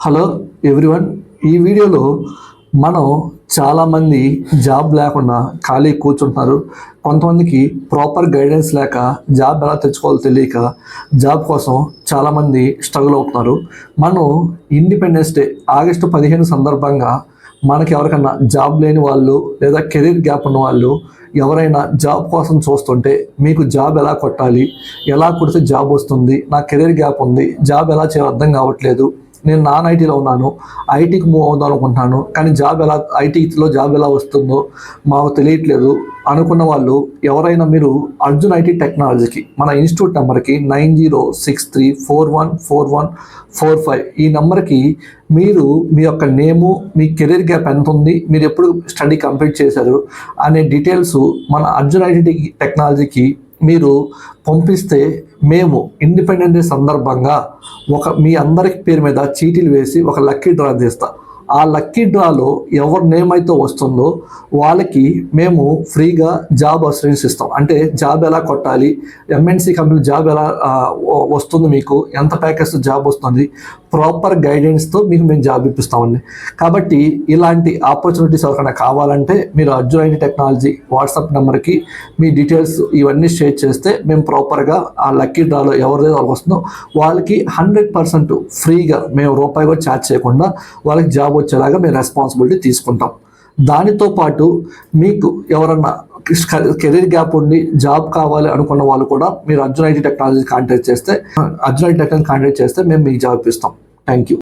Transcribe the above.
Hello everyone, ఈ వీడియోలో మనం చాలామంది జాబ్ లేకుండా ఖాళీ కూర్చుంటున్నారు. కొంతమందికి ప్రాపర్ గైడెన్స్ లేక జాబ్ ఎలా తెచ్చుకోవాలో తెలియక జాబ్ కోసం చాలామంది స్ట్రగుల్ అవుతున్నారు. మనం ఇండిపెండెన్స్ డే ఆగస్టు 15 సందర్భంగా మనకి ఎవరికన్నా జాబ్ లేని వాళ్ళు లేదా కెరీర్ గ్యాప్ ఉన్న వాళ్ళు ఎవరైనా జాబ్ కోసం చూస్తుంటే మీకు జాబ్ ఎలా కొట్టాలి, ఎలా కొడితే జాబ్ వస్తుంది, నా కెరీర్ గ్యాప్ ఉంది, జాబ్ ఎలా చేయాలో అర్థం కావట్లేదు, నేను నాన్ ఐటీలో ఉన్నాను, ఐటీకి మూవ్ అవుదాం అనుకుంటున్నాను, కానీ ఐటీలో జాబ్ ఎలా వస్తుందో మాకు తెలియట్లేదు అనుకున్న వాళ్ళు ఎవరైనా మీరు అర్జున్ ఐటీ టెక్నాలజీకి మన ఇన్స్టిట్యూట్ నెంబర్కి 9063414145 ఈ నెంబర్కి మీరు మీ యొక్క నేము, మీ కెరీర్ గ్యాప్ ఎంత ఉంది, మీరు ఎప్పుడు స్టడీ కంప్లీట్ చేశారు అనే డీటెయిల్స్ మన అర్జున్ ఐటీ టెక్నాలజీకి మీరు పంపిస్తే మేము ఇండిపెండెన్స్ డే సందర్భంగా మీ అందరికి పేరు మీద చీటీలు వేసి ఒక లక్కీ డ్రా తీస్తాం. ఆ లక్కీ డ్రాలో ఎవరి నేమ్ అయితే వస్తుందో వాళ్ళకి మేము ఫ్రీగా జాబ్ అసూరెన్స్ ఇస్తాం. అంటే జాబ్ ఎలా కొట్టాలి, ఎంఎన్సీ కంపెనీ జాబ్ ఎలా వస్తుంది, మీకు ఎంత ప్యాకేజ్తో జాబ్ వస్తుంది, ప్రాపర్ గైడెన్స్తో మీకు మేము జాబ్ ఇప్పిస్తామండి. కాబట్టి ఇలాంటి ఆపర్చునిటీస్ ఎవరికైనా కావాలంటే మీరు అర్జున్ ఐటీ టెక్నాలజీ వాట్సాప్ నెంబర్కి మీ డీటెయిల్స్ ఇవన్నీ షేర్ చేస్తే మేము ప్రాపర్గా ఆ లక్కీ డ్రాలో ఎవరిదైతే వాళ్ళకి వస్తుందో వాళ్ళకి 100% ఫ్రీగా మేము రూపాయి కూడా ఛార్జ్ చేయకుండా వాళ్ళకి జాబ్ వచ్చేలాగా మేము రెస్పాన్సిబిలిటీ తీసుకుంటాం. దానితో పాటు మీకు ఎవరన్నా కెరీర్ గ్యాప్ ఉండి జాబ్ కావాలి అనుకున్న వాళ్ళు కూడా మీరు అర్జున్ ఐటీ టెక్నాలజీ కాంటాక్ట్ చేస్తే మేము మీకు జాబ్ ఇస్తాం. Thank you.